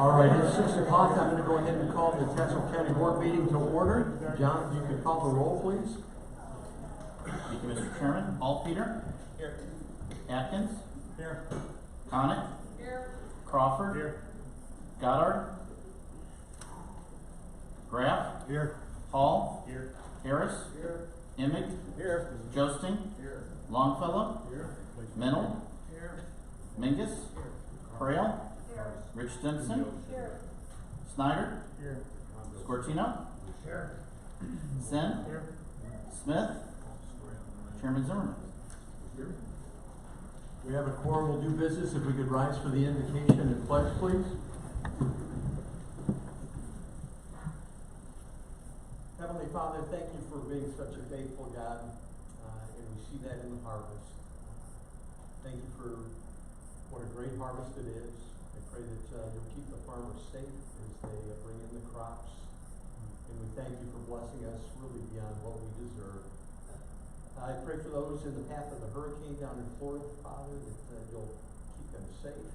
All right, it's 6 o'clock. I'm going to go ahead and call the Tazewell County Board meeting to order. John, if you could call the roll, please. Thank you, Mr. Chairman. Peter. Here. Atkins. Here. Connick. Here. Crawford. Here. Goddard. Graff. Here. Hall. Here. Harris. Here. Emig. Here. Josting. Here. Longfellow. Here. Mennel. Here. Mingus. Here. Crail. Here. Rich Stimson. Here. Snyder. Here. Scortino. Here. Sen. Here. Smith. Chairman Zimmerman. We have a quorum. We'll do business. If we could rise for the invocation and pledge, please. Heavenly Father, thank you for being such a faithful God, and we see that in the harvest. Thank you for what a great harvest it is. I pray that you'll keep the farmers safe as they bring in the crops, and we thank you for blessing us really beyond what we deserve. I pray for those in the path of the hurricane down in Florida, Father, that you'll keep them safe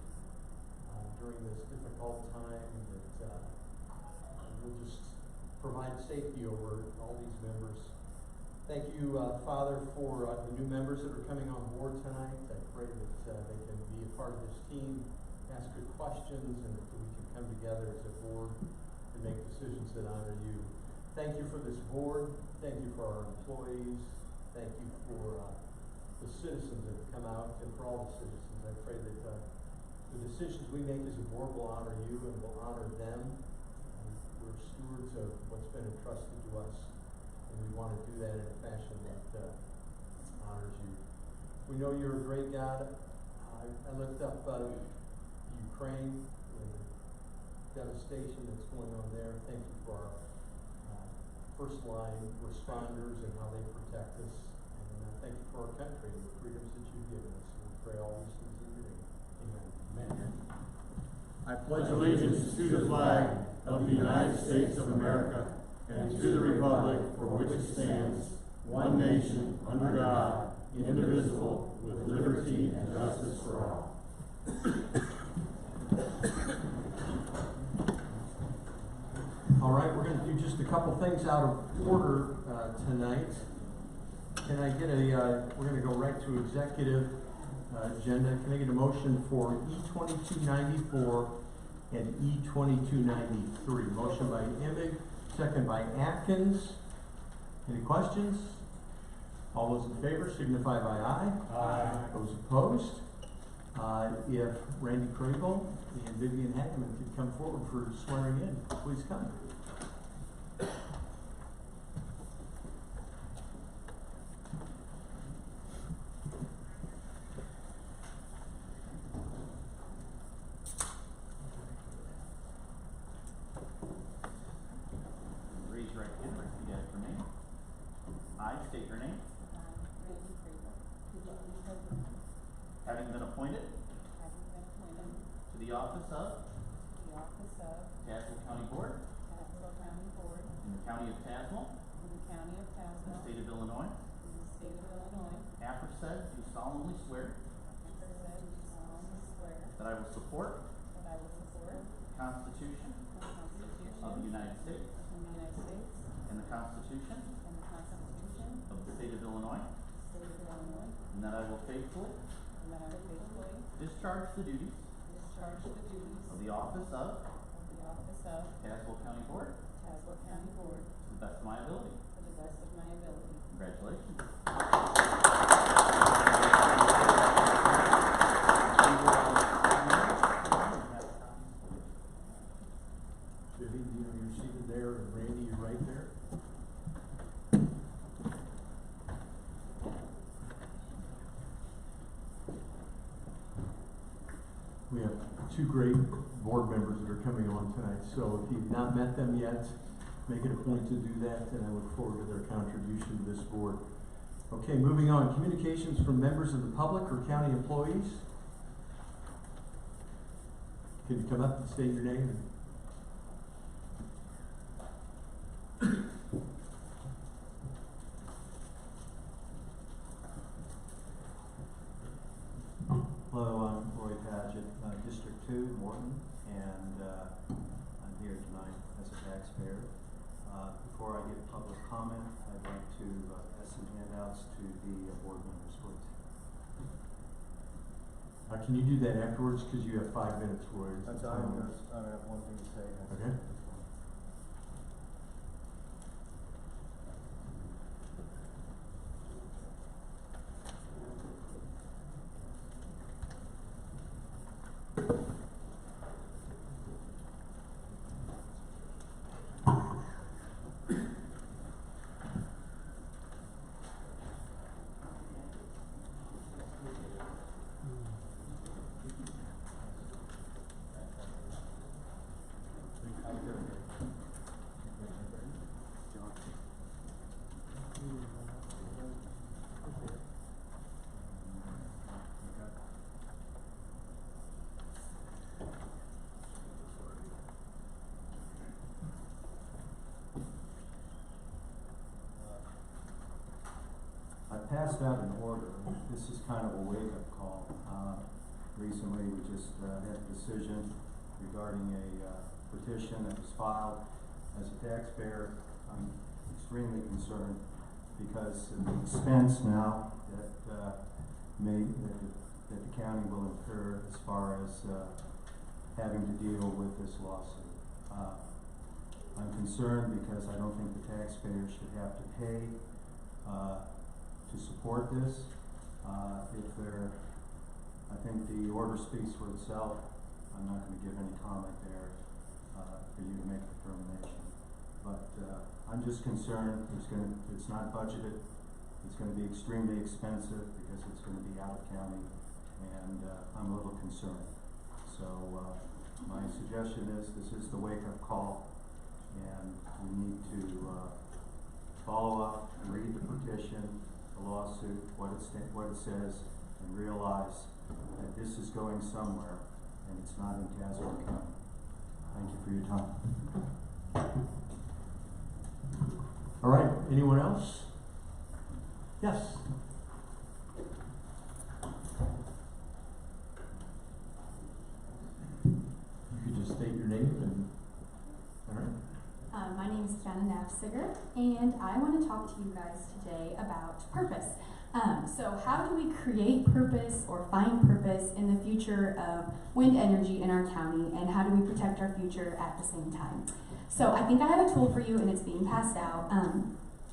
during this difficult time, and that you'll just provide safety over all these members. Thank you, Father, for the new members that are coming on board tonight. I pray that they can be a part of this team, ask good questions, and that we can come together as a board and make decisions that honor you. Thank you for this board. Thank you for our employees. Thank you for the citizens that have come out, and for all the citizens. I pray that the decisions we make as a board will honor you and will honor them. We're stewards of what's been entrusted to us, and we want to do that in a fashion that honors you. We know you're a great God. I lift up Ukraine and the devastation that's going on there. Thank you for our first line responders and how they protect us. And thank you for our country and the freedoms that you've given us. We pray all these things in your name. Amen. I pledge allegiance to the flag of the United States of America and to the republic for which it stands, one nation, under God, indivisible, with liberty and justice for all. All right, we're going to do just a couple things out of order tonight. Can I get we're going to go right to executive agenda. Can I get a motion for E2294 and E2293? Motion by Emig, second by Atkins. Any questions? All those in favor signify by aye. Aye. Those opposed? If Randy Kragel and Vivian Hackman could come forward for swearing in, please come. Raise your right hand. Repeat after me. I state your name. Having been appointed to the office of Tazewell County Board in the County of Tazewell, in the State of Illinois, aforesaid, do solemnly swear that I will support the Constitution of the United States and the Constitution of the State of Illinois, and that I will faithfully discharge the duties of the office of Tazewell County Board to the best of my ability. Congratulations. Vivi, you're seated there, and Randy, you're right there. We have two great board members that are coming on tonight, so if you've not met them yet, make it a point to do that, and I look forward to their contribution to this board. Okay, moving on. Communications from members of the public or county employees. Can you come up and state your name? Hello, I'm Roy Padgett, District 2, Morton, and taxpayer. Before I give public comment, I'd like to pass some handouts to the board members, please. Can you do that afterwards, because you have 5 minutes for it? That's I have one thing to say. Okay. I passed out an order. This is kind of a wake-up call. Recently, we just had a decision regarding a petition that was filed. As a taxpayer, I'm extremely concerned because of the expense now that that the county will incur as far as having to deal with this lawsuit. I'm concerned because I don't think the taxpayers should have to pay to support this. I think the order speaks for itself. I'm not going to give any comment there for you to make a determination. But I'm just concerned it's not budgeted. It's going to be extremely expensive because it's going to be out of county, and I'm a little concerned. So my suggestion is this is the wake-up call, and we need to follow up and read the petition, the lawsuit, what it says, and realize that this is going somewhere, and it's not in Tazewell County. Thank you for your time. All right, anyone else? Yes. You could just state your name and, all right. My name is Kiana Nafsiger, and I want to talk to you guys today about purpose. So how do we create purpose or find purpose in the future of wind energy in our county, and how do we protect our future at the same time? So I think I have a tool for you, and it's being passed out.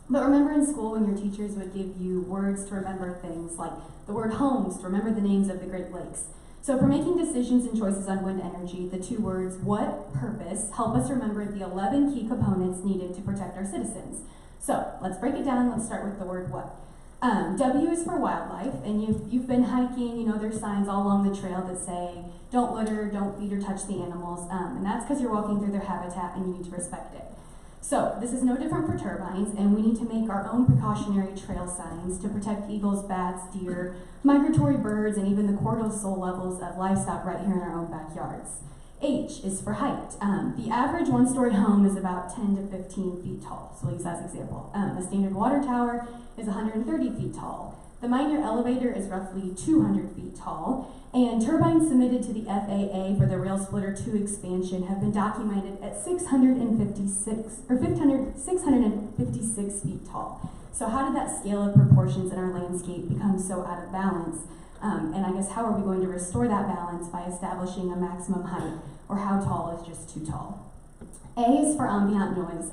But remember in school when your teachers would give you words to remember things, like the word homes, to remember the names of the Great Lakes. So for making decisions and choices on wind energy, the two words, what, purpose, help us remember the 11 key components needed to protect our citizens. So let's break it down. Let's start with the word what. W is for wildlife, and you've been hiking, you know, there's signs all along the trail that say, don't litter, don't feed or touch the animals, and that's because you're walking through their habitat and you need to respect it. So this is no different for turbines, and we need to make our own precautionary trail signs to protect eagles, bats, deer, migratory birds, and even the cortisol levels of livestock right here in our own backyards. H is for height. The average one-story home is about 10 to 15 feet tall, so we'll use that as an example. The standard water tower is 130 feet tall. The minor elevator is roughly 200 feet tall, and turbines submitted to the FAA for the Rail Splitter 2 expansion have been documented at 656 feet tall. So how did that scale of proportions in our landscape become so out of balance? And I guess how are we going to restore that balance by establishing a maximum height, or how tall is just too tall? A is for ambient noise.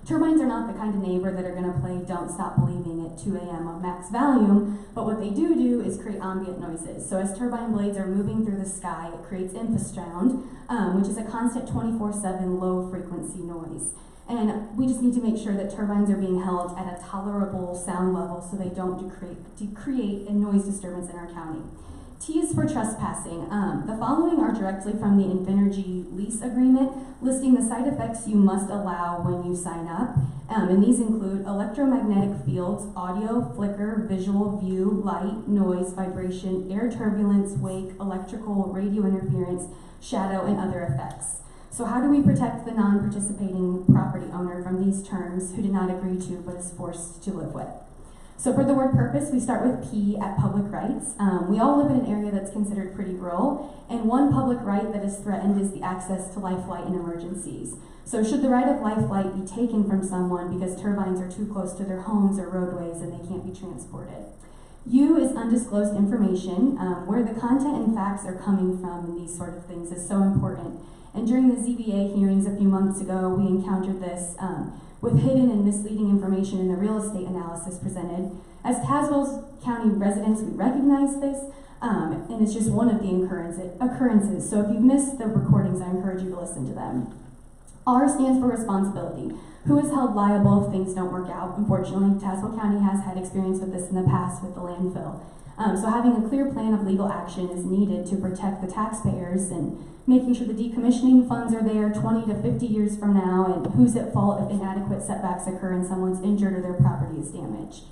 Turbines are not the kind of neighbor that are going to play Don't Stop Believing at 2 a.m. on max volume, but what they do is create ambient noises. So as turbine blades are moving through the sky, it creates infrasound, which is a constant 24/7 low frequency noise. And we just need to make sure that turbines are being held at a tolerable sound level so they don't create a noise disturbance in our county. T is for trespassing. The following are directly from the Infinergy lease agreement, listing the side effects you must allow when you sign up. And these include electromagnetic fields, audio, flicker, visual, view, light, noise, vibration, air turbulence, wake, electrical, radio interference, shadow, and other effects. So how do we protect the non-participating property owner from these terms who did not agree to but is forced to live with? So for the word purpose, we start with P at public rights. We all live in an area that's considered pretty rural, and one public right that is threatened is the access to life flight in emergencies. So should the right of life flight be taken from someone because turbines are too close to their homes or roadways and they can't be transported? U is undisclosed information. Where the content and facts are coming from and these sort of things is so important. And during the ZBA hearings a few months ago, we encountered this with hidden and misleading information in the real estate analysis presented. As Tazewell County residents, we recognize this, and it's just one of the occurrences. So if you've missed the recordings, I encourage you to listen to them. R stands for responsibility. Who is held liable if things don't work out? Unfortunately, Tazewell County has had experience with this in the past with the landfill. So having a clear plan of legal action is needed to protect the taxpayers and making sure the decommissioning funds are there 20 to 50 years from now, and who's at fault if inadequate setbacks occur and someone's injured or their property is damaged.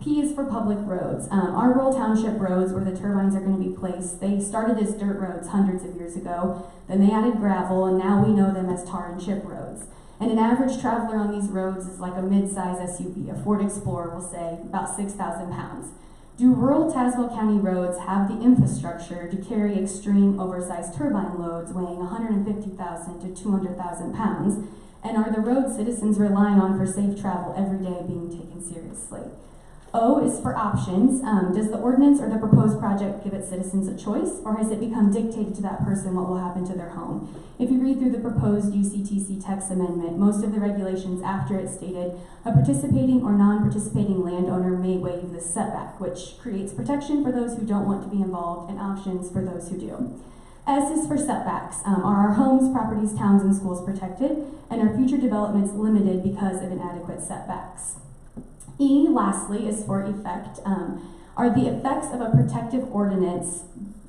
P is for public roads. Our rural township roads where the turbines are going to be placed, they started as dirt roads hundreds of years ago, then they added gravel, and now we know them as tar and chip roads. And an average traveler on these roads is like a mid-size SUV. A Ford Explorer will say about 6,000 pounds. Do rural Tazewell County roads have the infrastructure to carry extreme oversized turbine loads weighing 150,000 to 200,000 pounds? And are the road citizens relying on for safe travel every day being taken seriously? O is for options. Does the ordinance or the proposed project give its citizens a choice, or has it become dictated to that person what will happen to their home? If you read through the proposed UCTC text amendment, most of the regulations after it stated a participating or non-participating landowner may waive this setback, which creates protection for those who don't want to be involved and options for those who do. S is for setbacks. Are our homes, properties, towns, and schools protected, and are future developments limited because of inadequate setbacks? E, lastly, is for effect. Are the effects of a protective ordinance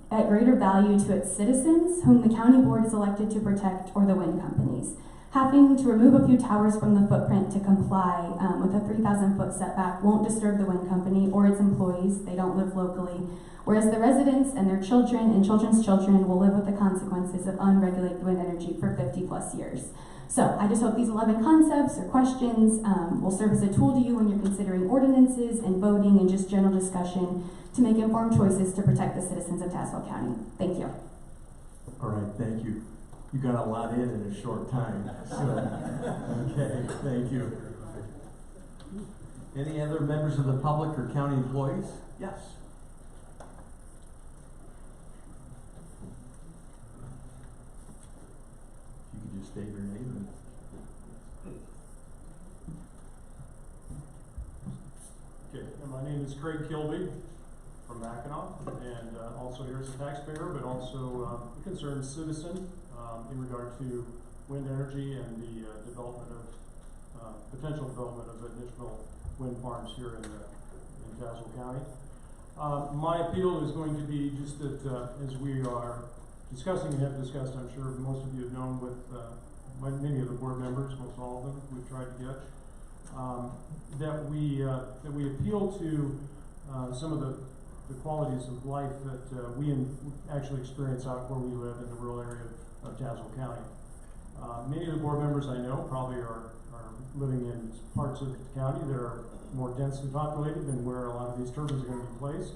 at greater value to its citizens, whom the county board is elected to protect, or the wind companies? Having to remove a few towers from the footprint to comply with a 3,000-foot setback won't disturb the wind company or its employees. They don't live locally. Whereas the residents and their children and children's children will live with the consequences of unregulated wind energy for 50+ years. So I just hope these 11 concepts or questions will serve as a tool to you when you're considering ordinances and voting and just general discussion to make informed choices to protect the citizens of Tazewell County. Thank you. All right, thank you. You got a lot in a short time. So, okay, thank you. Any other members of the public or county employees? Yes. If you could just state your name and Okay, and my name is Craig Kilby from Mackinac, and also here as a taxpayer, but also a concerned citizen in regard to wind energy and the development of potential development of additional wind farms here in Tazewell County. My appeal is going to be just that as we are discussing and have discussed, I'm sure most of you have known with many of the board members, most all of them, we've tried to get, that we appeal to some of the qualities of life that we actually experience out where we live in the rural area of Tazewell County. Many of the board members I know probably are living in parts of the county that are more densely populated than where a lot of these turbines are going to be placed.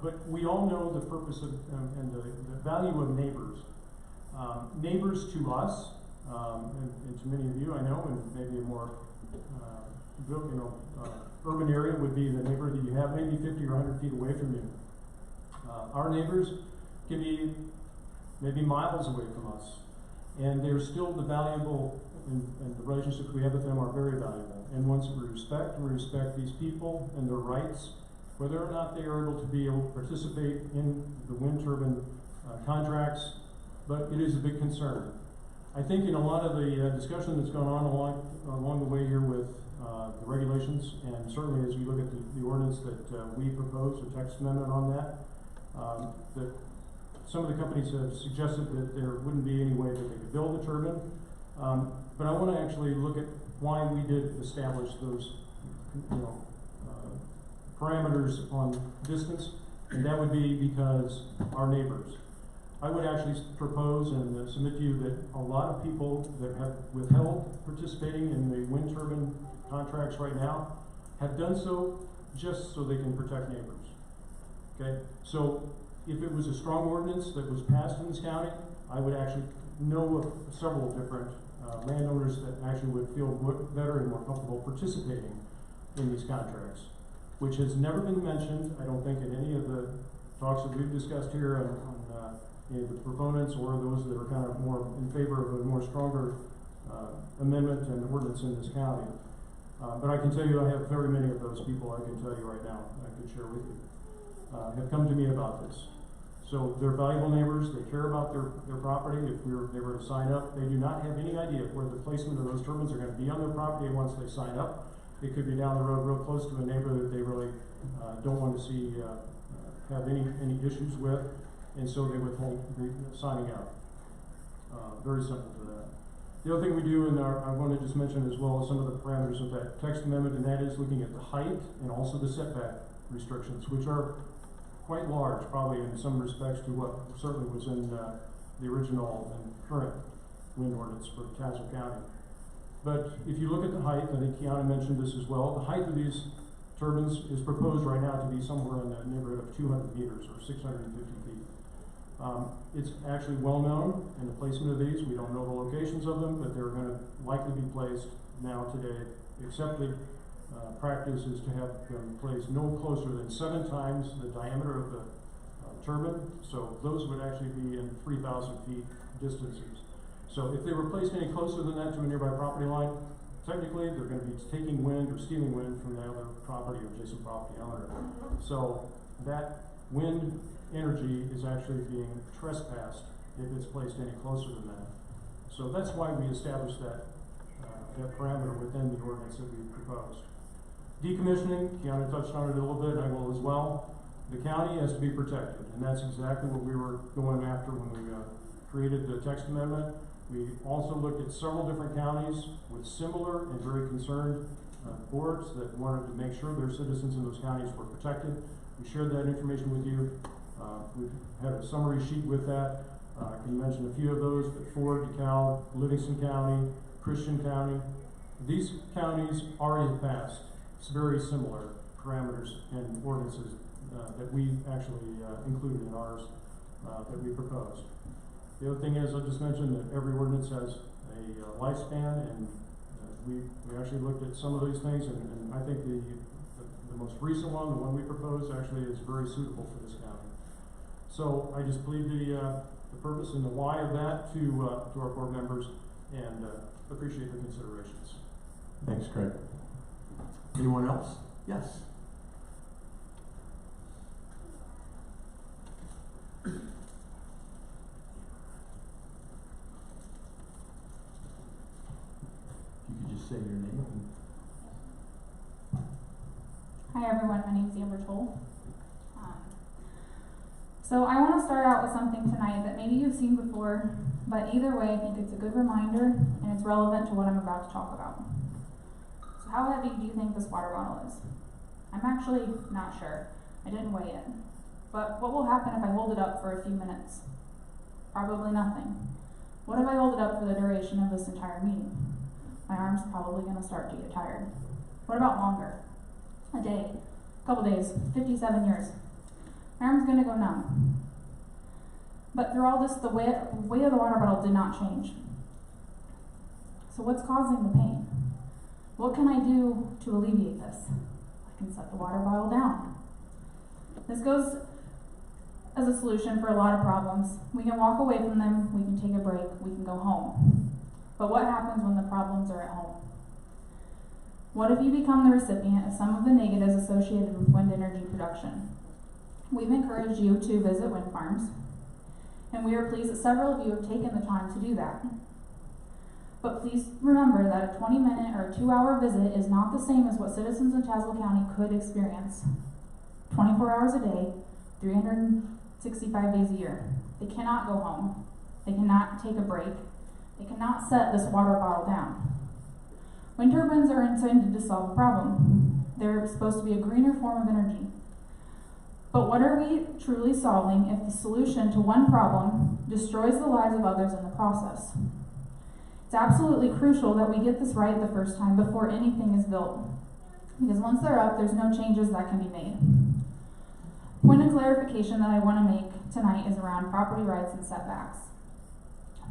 But we all know the purpose of and the value of neighbors. Neighbors to us, and to many of you I know, and maybe a more urban area would be the neighbor that you have maybe 50 or 100 feet away from you. Our neighbors can be maybe miles away from us, and they're still the valuable, and the relationships we have with them are very valuable. And once we respect these people and their rights, whether or not they are able to participate in the wind turbine contracts, but it is a big concern. I think in a lot of the discussion that's gone on along the way here with the regulations, and certainly as we look at the ordinance that we proposed, a text amendment on that, that some of the companies have suggested that there wouldn't be any way that they could build a turbine. But I want to actually look at why we did establish those parameters on distance, and that would be because our neighbors. I would actually propose and submit to you that a lot of people that have withheld participating in the wind turbine contracts right now have done so just so they can protect neighbors. Okay, so if it was a strong ordinance that was passed in this county, I would actually know of several different landowners that actually would feel better and more comfortable participating in these contracts, which has never been mentioned, I don't think, in any of the talks that we've discussed here on any of the proponents or those that are kind of more in favor of a more stronger amendment and ordinance in this county. But I can tell you I have very many of those people, I can tell you right now, I could share with you, have come to me about this. So they're valuable neighbors, they care about their property. If they were to sign up, they do not have any idea where the placement of those turbines are going to be on their property once they sign up. It could be down the road real close to a neighbor that they really don't want to see have any issues with, and so they withhold signing up. Very simple to that. The other thing we do, and I want to just mention as well as some of the parameters of that text amendment, and that is looking at the height and also the setback restrictions, which are quite large, probably in some respects to what certainly was in the original and current wind ordinance for Tazewell County. But if you look at the height, I think Kiana mentioned this as well, the height of these turbines is proposed right now to be somewhere in the neighborhood of 200 meters or 650 feet. It's actually well known in the placement of these. We don't know the locations of them, but they're going to likely be placed now today. Accepted practice is to have them placed no closer than 7 times the diameter of the turbine. So those would actually be in 3,000 feet distances. So if they were placed any closer than that to a nearby property line, technically they're going to be taking wind or stealing wind from the other property or adjacent property owner. So that wind energy is actually being trespassed if it's placed any closer than that. So that's why we established that parameter within the ordinance that we proposed. Decommissioning, Kiana touched on it a little bit, and I will as well. The county has to be protected, and that's exactly what we were going after when we created the text amendment. We also looked at several different counties with similar and very concerned boards that wanted to make sure their citizens in those counties were protected. We shared that information with you. We've had a summary sheet with that. I can mention a few of those, but Ford, DeKalb, Livingston County, Christian County. These counties already passed very similar parameters and ordinances that we actually included in ours that we proposed. The other thing is, I just mentioned that every ordinance has a lifespan, and we actually looked at some of these things, and I think the most recent one, the one we proposed, actually is very suitable for this county. So I just plead the purpose and the why of that to our board members, and appreciate the considerations. Thanks, Craig. Anyone else? Yes. If you could just say your name. Hi everyone, my name is Amber Toll. So I want to start out with something tonight that maybe you've seen before, but either way I think it's a good reminder and it's relevant to what I'm about to talk about. So how heavy do you think this water bottle is? I'm actually not sure. I didn't weigh it. But what will happen if I hold it up for a few minutes? Probably nothing. What if I hold it up for the duration of this entire meeting? My arm's probably going to start to get tired. What about longer? A day, a couple days, 57 years. My arm's going to go numb. But through all this, the weight of the water bottle did not change. So what's causing the pain? What can I do to alleviate this? I can set the water bottle down. This goes as a solution for a lot of problems. We can walk away from them, we can take a break, we can go home. But what happens when the problems are at home? What if you become the recipient of some of the negatives associated with wind energy production? We've encouraged you to visit wind farms, and we are pleased that several of you have taken the time to do that. But please remember that a 20-minute or a 2-hour visit is not the same as what citizens in Tazewell County could experience. 24 hours a day, 365 days a year. They cannot go home. They cannot take a break. They cannot set this water bottle down. Wind turbines are intended to solve a problem. They're supposed to be a greener form of energy. But what are we truly solving if the solution to one problem destroys the lives of others in the process? It's absolutely crucial that we get this right the first time before anything is built. because once they're up, there's no changes that can be made. Point of clarification that I want to make tonight is around property rights and setbacks.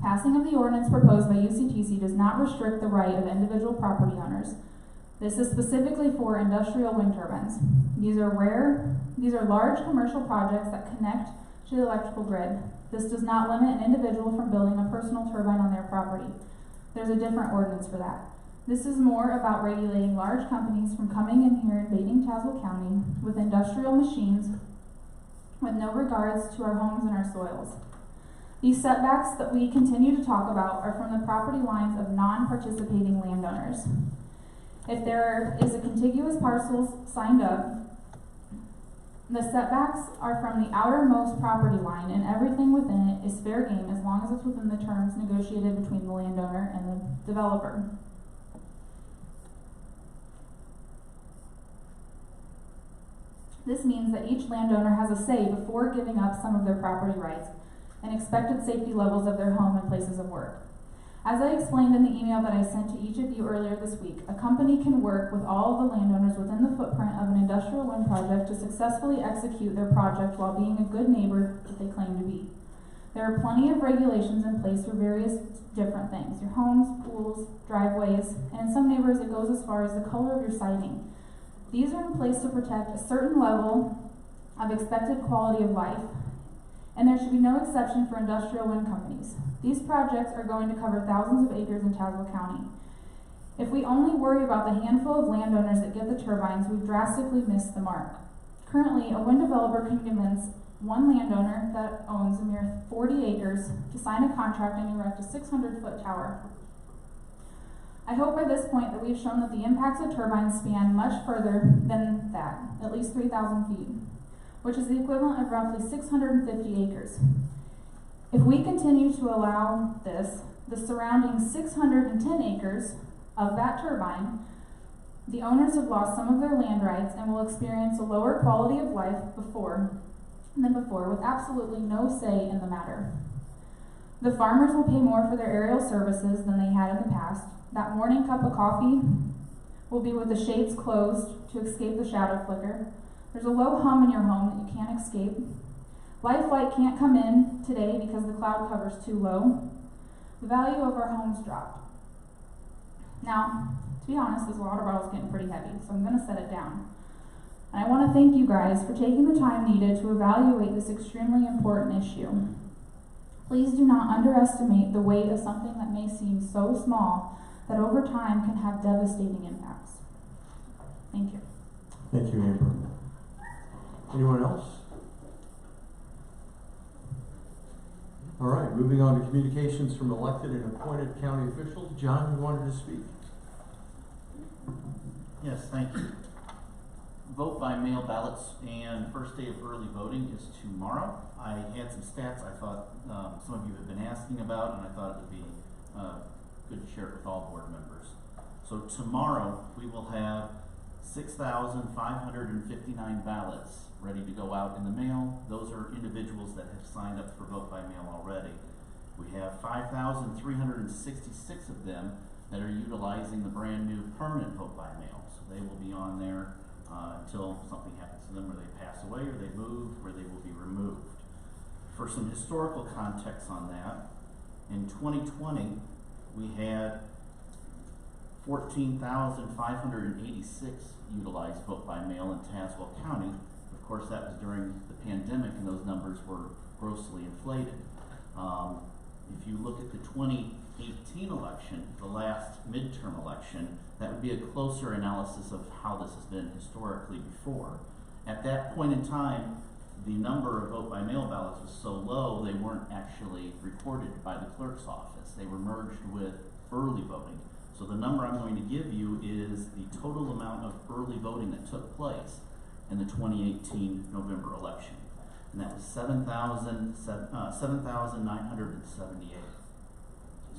Passing of the ordinance proposed by UCTC does not restrict the right of individual property owners. This is specifically for industrial wind turbines. These are large commercial projects that connect to the electrical grid. This does not limit an individual from building a personal turbine on their property. There's a different ordinance for that. This is more about regulating large companies from coming in here invading Tazewell County with industrial machines with no regards to our homes and our soils. These setbacks that we continue to talk about are from the property lines of non-participating landowners. If there is a contiguous parcels signed up, the setbacks are from the outermost property line, and everything within it is fair game as long as it's within the terms negotiated between the landowner and the developer. This means that each landowner has a say before giving up some of their property rights and expected safety levels of their home and places of work. As I explained in the email that I sent to each of you earlier this week, a company can work with all of the landowners within the footprint of an industrial wind project to successfully execute their project while being a good neighbor that they claim to be. There are plenty of regulations in place for various different things, your homes, pools, driveways, and in some neighborhoods it goes as far as the color of your siding. These are in place to protect a certain level of expected quality of life, and there should be no exception for industrial wind companies. These projects are going to cover thousands of acres in Tazewell County. If we only worry about the handful of landowners that get the turbines, we've drastically missed the mark. Currently, a wind developer can convince one landowner that owns a mere 40 acres to sign a contract and erect a 600-foot tower. I hope by this point that we've shown that the impacts of turbines span much further than that, at least 3,000 feet, which is the equivalent of roughly 650 acres. If we continue to allow this, the surrounding 610 acres of that turbine, the owners have lost some of their land rights and will experience a lower quality of life than before, with absolutely no say in the matter. The farmers will pay more for their aerial services than they had in the past. That morning cup of coffee will be with the shades closed to escape the shadow flicker. There's a low hum in your home that you can't escape. Life light can't come in today because the cloud cover's too low. The value of our homes dropped. Now, to be honest, this water bottle's getting pretty heavy, so I'm going to set it down. And I want to thank you guys for taking the time needed to evaluate this extremely important issue. Please do not underestimate the weight of something that may seem so small that over time can have devastating impacts. Thank you. Thank you, Amber. Anyone else? All right, moving on to communications from elected and appointed county officials. John, you wanted to speak? Yes, thank you. Vote by mail ballots and first day of early voting is tomorrow. I had some stats I thought some of you have been asking about, and I thought it would be good to share it with all board members. So tomorrow we will have 6,559 ballots ready to go out in the mail. Those are individuals that have signed up for vote by mail already. We have 5,366 of them that are utilizing the brand new permanent vote by mail. So they will be on there until something happens to them, or they pass away, or they move, or they will be removed. For some historical context on that, in 2020, we had 14,586 utilized vote by mail in Tazewell County. Of course, that was during the pandemic, and those numbers were grossly inflated. If you look at the 2018 election, the last midterm election, that would be a closer analysis of how this has been historically before. At that point in time, the number of vote by mail ballots was so low they weren't actually recorded by the clerk's office. They were merged with early voting. So the number I'm going to give you is the total amount of early voting that took place in the 2018 November election. And that was 7,978.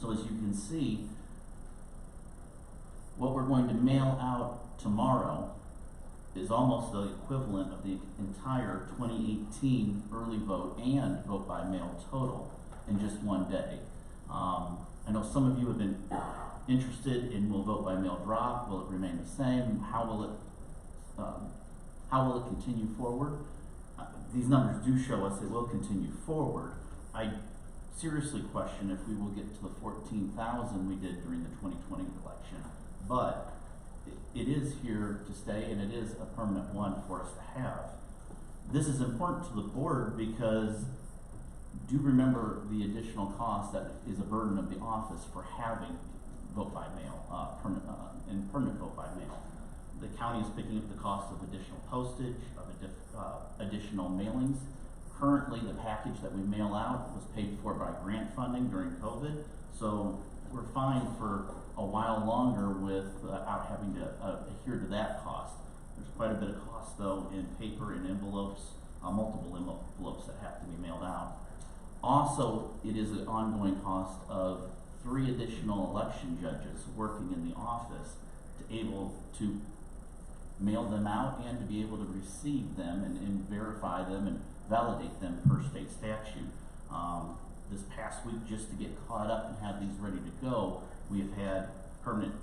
So as you can see, what we're going to mail out tomorrow is almost the equivalent of the entire 2018 early vote and vote by mail total in just one day. I know some of you have been interested in, will vote by mail drop? Will it remain the same? How will it how will it continue forward? These numbers do show us it will continue forward. I seriously question if we will get to the 14,000 we did during the 2020 election, but it is here to stay, and it is a permanent one for us to have. This is important to the board because do remember the additional cost that is a burden of the office for having vote by mail, and permanent vote by mail. The county is picking up the cost of additional postage, of additional mailings. Currently, the package that we mail out was paid for by grant funding during COVID, so we're fine for a while longer without having to adhere to that cost. There's quite a bit of cost though in paper and envelopes, multiple envelopes that have to be mailed out. Also, it is an ongoing cost of 3 additional election judges working in the office to able to mail them out and to be able to receive them and verify them and validate them per state statute. This past week, just to get caught up and have these ready to go, we have had permanent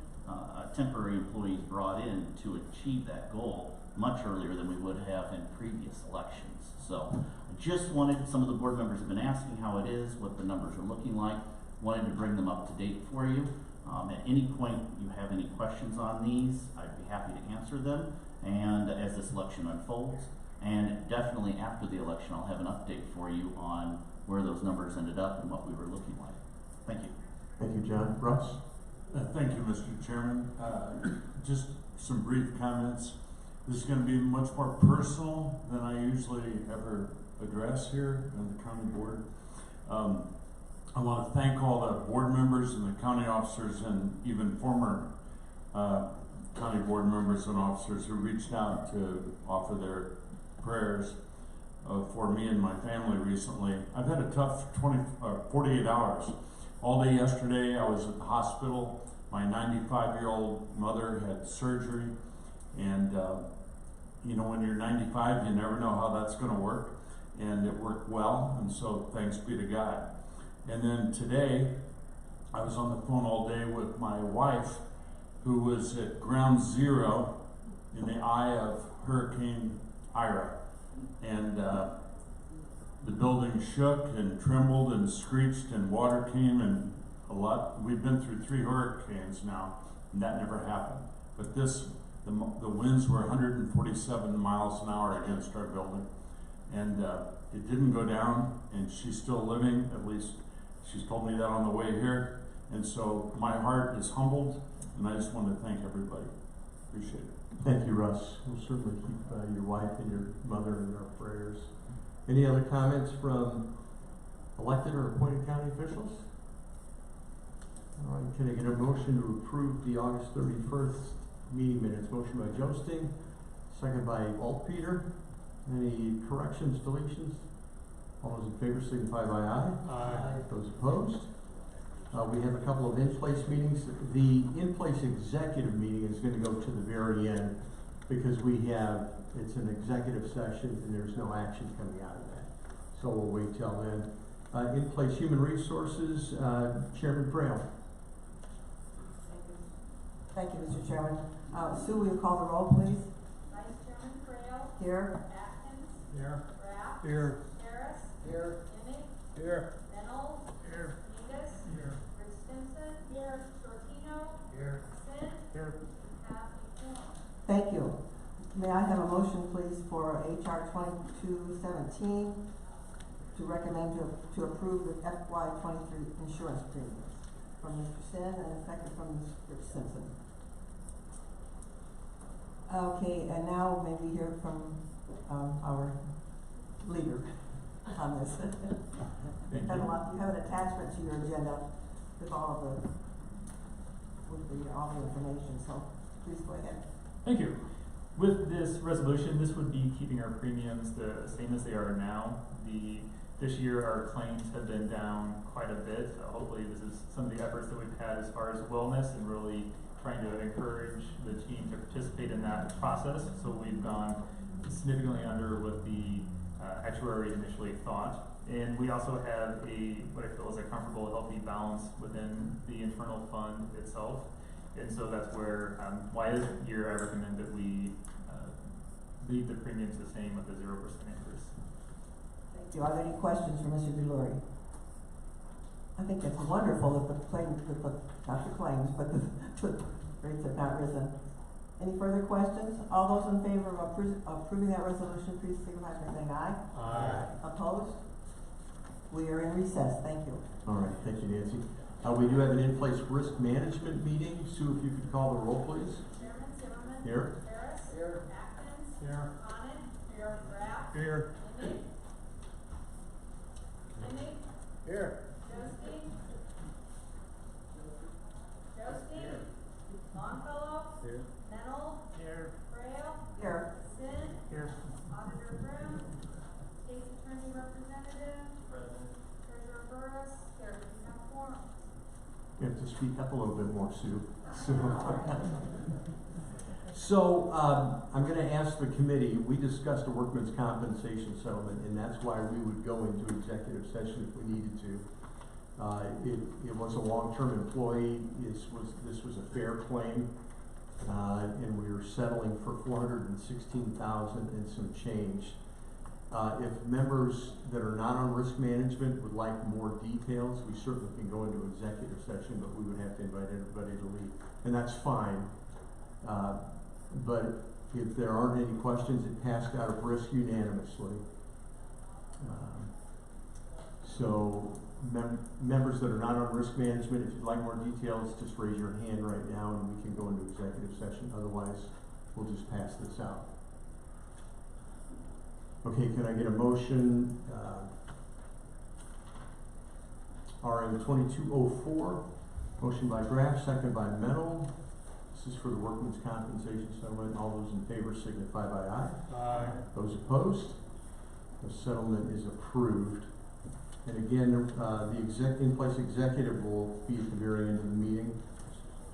temporary employees brought in to achieve that goal much earlier than we would have in previous elections. So I just wanted, some of the board members have been asking how it is, what the numbers are looking like, wanted to bring them up to date for you. At any point you have any questions on these, I'd be happy to answer them, and as this election unfolds, and definitely after the election I'll have an update for you on where those numbers ended up and what we were looking like. Thank you. Thank you, John. Russ? Thank you, Mr. Chairman. Just some brief comments. This is going to be much more personal than I usually ever address here in the county board. I want to thank all the board members and the county officers and even former county board members and officers who reached out to offer their prayers for me and my family recently. I've had a tough 48 hours. All day yesterday I was at the hospital. My 95-year-old mother had surgery, and you know, when you're 95 you never know how that's going to work, and it worked well, and so thanks be to God. And then today I was on the phone all day with my wife, who was at ground zero in the eye of Hurricane Ira, and the building shook and trembled and screeched, and water came, and a lot. We've been through 3 hurricanes now, and that never happened. But this, the winds were 147 miles an hour against our building, and it didn't go down, and she's still living. At least she's told me that on the way here, and so my heart is humbled, and I just want to thank everybody. Appreciate it. Thank you, Russ. We'll certainly keep your wife and your mother in our prayers. Any other comments from elected or appointed county officials? All right, can I get a motion to approve the August 31st meeting minutes? Motion by Josting, second by Altpeter. Any corrections, deletions? All those in favor signify by aye. Aye. Those opposed? We have a couple of in-place meetings. The in-place executive meeting is going to go to the very end because it's an executive session and there's no action coming out of that. So we'll wait till then. In-place human resources, Chairman Frail. Thank you, Mr. Chairman. Sue, will you call the roll, please? Vice Chairman Frail. Here. Atkins. Here. Rapp. Here. Harris. Here. Innick. Here. Reynolds. Here. Vegas. Here. Rich Stinson. Here. Shortino. Here. Sid. Here. Happy Form. Thank you. May I have a motion, please, for HR 2217 to recommend to approve the FY23 insurance premiums from Mr. Sin and a second from Ms. Rich Simpson. Okay, and now maybe hear from our leader on this. You have an attachment to your agenda with all the information, so please go ahead. Thank you. With this resolution, this would be keeping our premiums the same as they are now. This year our claims have been down quite a bit. Hopefully this is some of the efforts that we've had as far as wellness and really trying to encourage the team to participate in that process. So we've gone significantly under what the actuary initially thought. And we also have what I feel is a comfortable, healthy balance within the internal fund itself. And so that's where, why this year I recommend that we leave the premiums the same with the 0% increase. Thank you. Are there any questions for Mr. Delory? I think it's wonderful that not the claims, but the rates have not risen. Any further questions? All those in favor of approving that resolution, please signify by saying aye. Aye. Opposed? We are in recess. Thank you. All right, thank you, Nancy. We do have an in-place risk management meeting. Sue, if you could call the roll, please. Chairman Zimmerman. Here. Harris. Here. Atkins. Here. Bonnet. Here. Graff. Here. Innig. Innig. Here. Joski. Joski. Longfellow. Here. Mennel. Here. Frail. Here. Sin. Here. Auditor Grimm. State's Attorney Representative. Treasurer Burris. Here. We have quorum. You have to speak up a little bit more, Sue. So, I'm gonna ask the committee, we discussed a workman's compensation settlement, and that's why we would go into executive session if we needed to. It was a long-term employee, this was a fair claim, and we were settling for $416,000 and some change. If members that are not on risk management would like more details, we certainly can go into executive session, but we would have to invite everybody to leave, and that's fine. But if there aren't any questions, it passed out of risk unanimously. So members that are not on risk management, if you'd like more details, just raise your hand right now and we can go into executive session. Otherwise, we'll just pass this out. Okay, can I get a motion? RM 2204, motion by Graff, second by Mennel. This is for the workman's compensation settlement. All those in favor signify by aye. Aye. Those opposed? The settlement is approved. And again, the in-place executive will be at the very end of the meeting.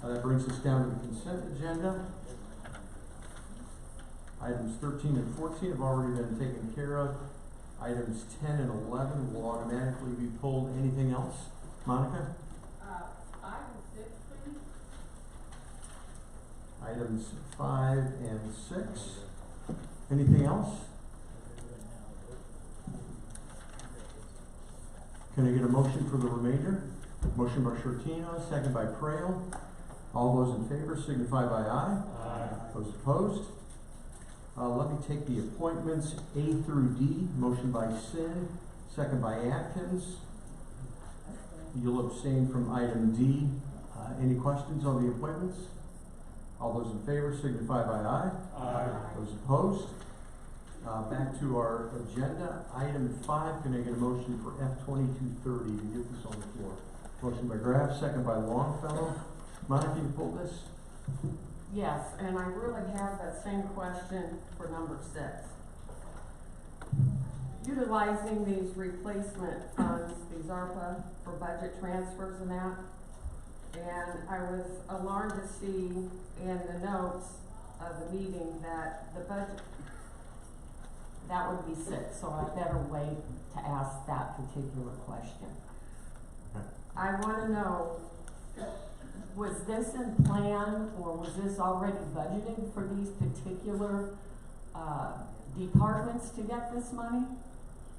That brings us down to the consent agenda. Items 13 and 14 have already been taken care of. Items 10 and 11 will automatically be pulled. Anything else? Monica? Item 6, please. Items 5 and 6. Anything else? Can I get a motion for the remainder? Motion by Shortino, second by Prail. All those in favor signify by aye. Aye. Those opposed? Let me take the appointments A through D. Motion by Sin, second by Atkins. You'll abstain from item D. Any questions on the appointments? All those in favor signify by aye. Aye. Those opposed? Back to our agenda. Item 5, can I get a motion for F2230 to get this on the floor? Motion by Graff, second by Longfellow. Monica, you pull this? Yes, and I really have that same question for number 6. Utilizing these replacement funds, these ARPA for budget transfers and that, and I was alarmed to see in the notes of the meeting that the budget, that would be 6, so I better wait to ask that particular question. Okay. I want to know, was this in plan or was this already budgeted for these particular departments to get this money?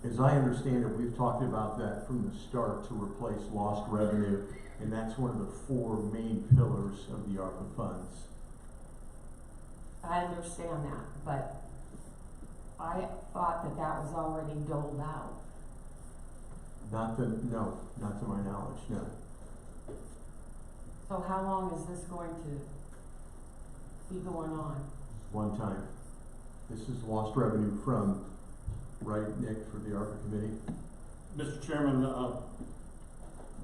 As I understand it, we've talked about that from the start to replace lost revenue, and that's one of the 4 main pillars of the ARPA funds. I understand that, but I thought that that was already doled out. Not to my knowledge, no. So how long is this going to be going on? One time. This is lost revenue from, right, Nick, for the ARPA committee? Mr. Chairman,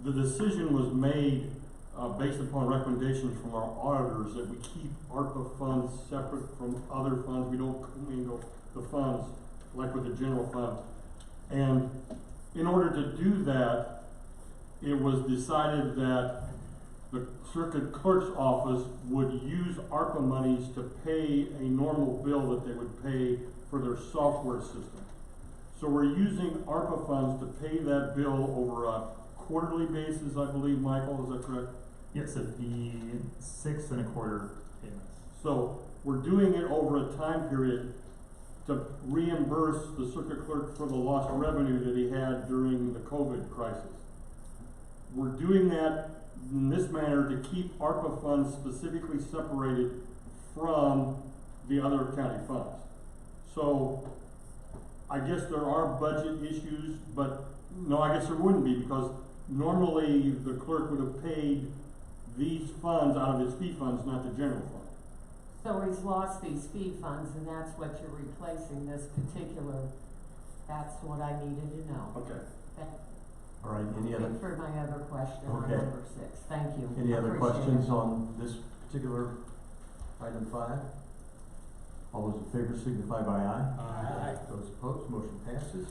the decision was made based upon recommendations from our auditors that we keep ARPA funds separate from other funds. We don't commingle the funds like with the general fund. And in order to do that, it was decided that the circuit clerk's office would use ARPA monies to pay a normal bill that they would pay for their software system. So we're using ARPA funds to pay that bill over a quarterly basis, I believe, Michael, is that correct? Yes, it'd be 6 1/4 payments. So we're doing it over a time period to reimburse the circuit clerk for the lost revenue that he had during the COVID crisis. We're doing that in this manner to keep ARPA funds specifically separated from the other county funds. So I guess there are budget issues, but no, I guess there wouldn't be, because normally the clerk would have paid these funds out of his fee funds, not the general fund. So he's lost these fee funds, and that's what you're replacing this particular, that's what I needed to know. Okay. All right, any other? Wait for my other question on Okay. number 6, thank you. Any other Appreciate questions it. on this particular item 5? All those in favor signify by aye. Aye. Those opposed, motion passes.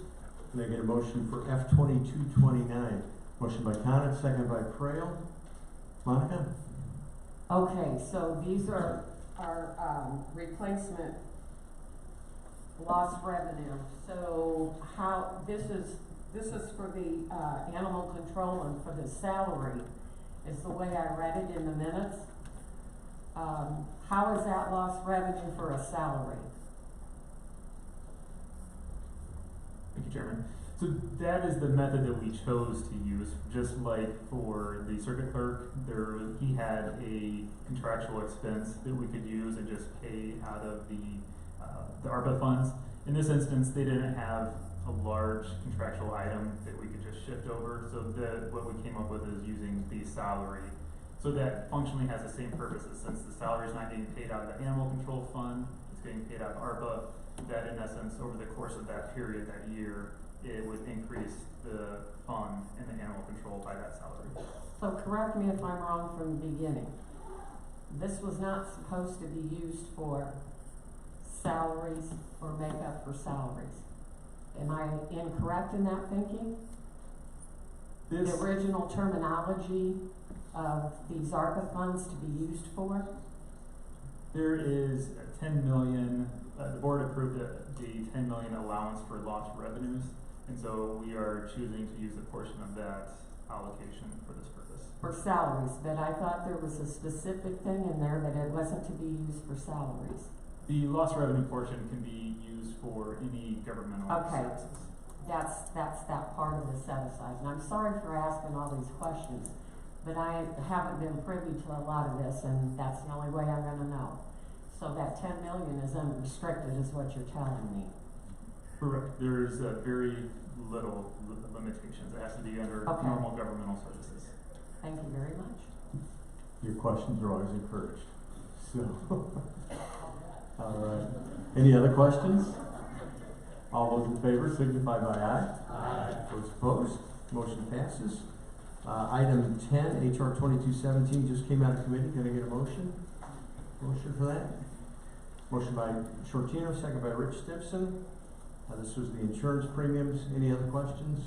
Can I get a motion for F-2229? Motion by Coniff, second by Frail. Monica? Okay, so these are replacement lost revenue. So how, this is for the, animal control and for the salary, is the way I read it in the minutes. How is that lost revenue for a salary? Thank you, Chairman. So that is the method that we chose to use. Just like for the circuit clerk, he had a contractual expense that we could use and just pay out of the ARPA funds. In this instance, they didn't have a large contractual item that we could just shift over. So what we came up with is using the salary. So that functionally has the same purposes, since the salary is not getting paid out of the animal control fund, it's getting paid out of ARPA. That in essence, over the course of that period, that year, it would increase the fund and the animal control by that salary. So correct me if I'm wrong from the beginning. This was not supposed to be used for salaries or makeup for salaries. Am I incorrect in that thinking? The original terminology of these ARPA funds to be used for? There is a 10 million, the board approved the 10 million allowance for lost revenues, and so we are choosing to use a portion of that allocation for this purpose. For salaries, but I thought there was a specific thing in there that it wasn't to be used for salaries. The lost revenue portion can be used for any governmental services. That's that part of the set aside. And I'm sorry for asking all these questions, but I haven't been privy to a lot of this, and that's the only way I'm gonna know. So that 10 million is unrestricted is what you're telling me. Correct. There's very little limitations. It has to be under normal governmental services. Thank you very much. Your questions are always encouraged. So, all right. Any other questions? All those in favor signify by aye. Aye. Those opposed, motion passes. Item 10, HR 2217 just came out of committee. Can I get a motion? Motion for that? Motion by Shortino, second by Rich Stimpson. This was the insurance premiums. Any other questions?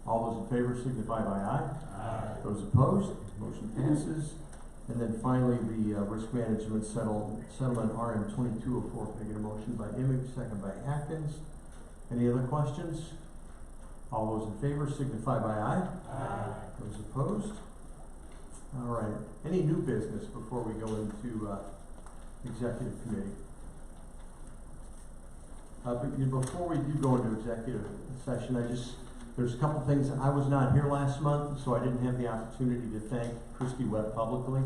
All those in favor signify by aye. Aye. Those opposed, motion passes. And then finally, the risk management settlement RM 2204. Can I get a motion by Imig, second by Atkins? Any other questions? All those in favor signify by aye. Aye. Those opposed? All right. Any new business before we go into executive committee? But before we do go into executive session, there's a couple things. I was not here last month, so I didn't have the opportunity to thank Christy Webb publicly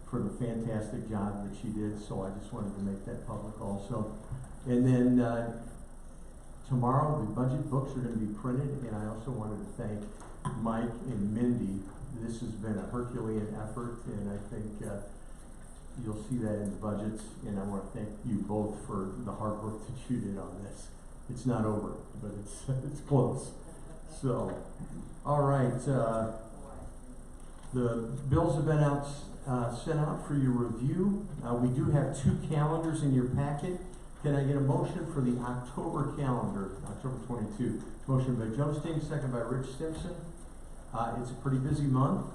for the fantastic job that she did, so I just wanted to make that public also. And then tomorrow the budget books are going to be printed, and I also wanted to thank Mike and Mindy. This has been a Herculean effort, and I think you'll see that in the budgets, and I want to thank you both for the hard work that you did on this. It's not over, but it's close. So, all right, the bills have been sent out for your review. We do have 2 calendars in your packet. Can I get a motion for the October calendar, October 22? Motion by Joe Sting, second by Rich Stimpson. It's a pretty busy month.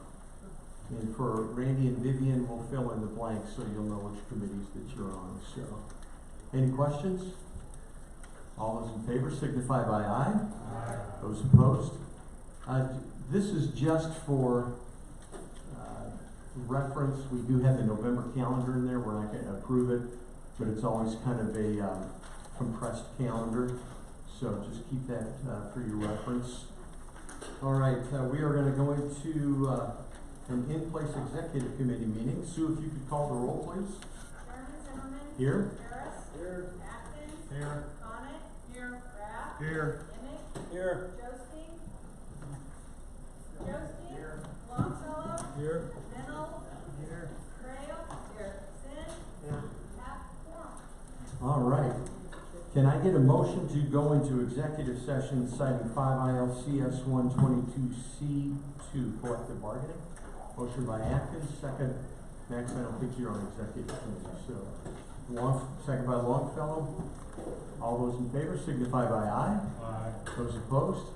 And for Randy and Vivian, we'll fill in the blanks so you'll know which committees that you're on. So, any questions? All those in favor signify by aye. Aye. Those opposed? This is just for reference. We do have the November calendar in there. We're not going to approve it, but it's always kind of a compressed calendar, so just keep that for your reference. All right, we are going to go into an in-place executive committee meeting. Sue, if you could call the roll, please. Chairman Zimmerman. Here. Harris. Here. Atkins. Here. Sonnet. Here. Rapp. Here. Emick. Here. Joski. Joski. Longfellow. Here. Mennel. Here. Trail. Here. Sin. Here. Pat. Quorum. All right. Can I get a motion to go into executive session citing 5 ILCS 122C2, collective bargaining? Motion by Atkins, second. Max, I don't think you're on executive committee, so. Second by Longfellow. All those in favor signify by aye. Aye. Those opposed?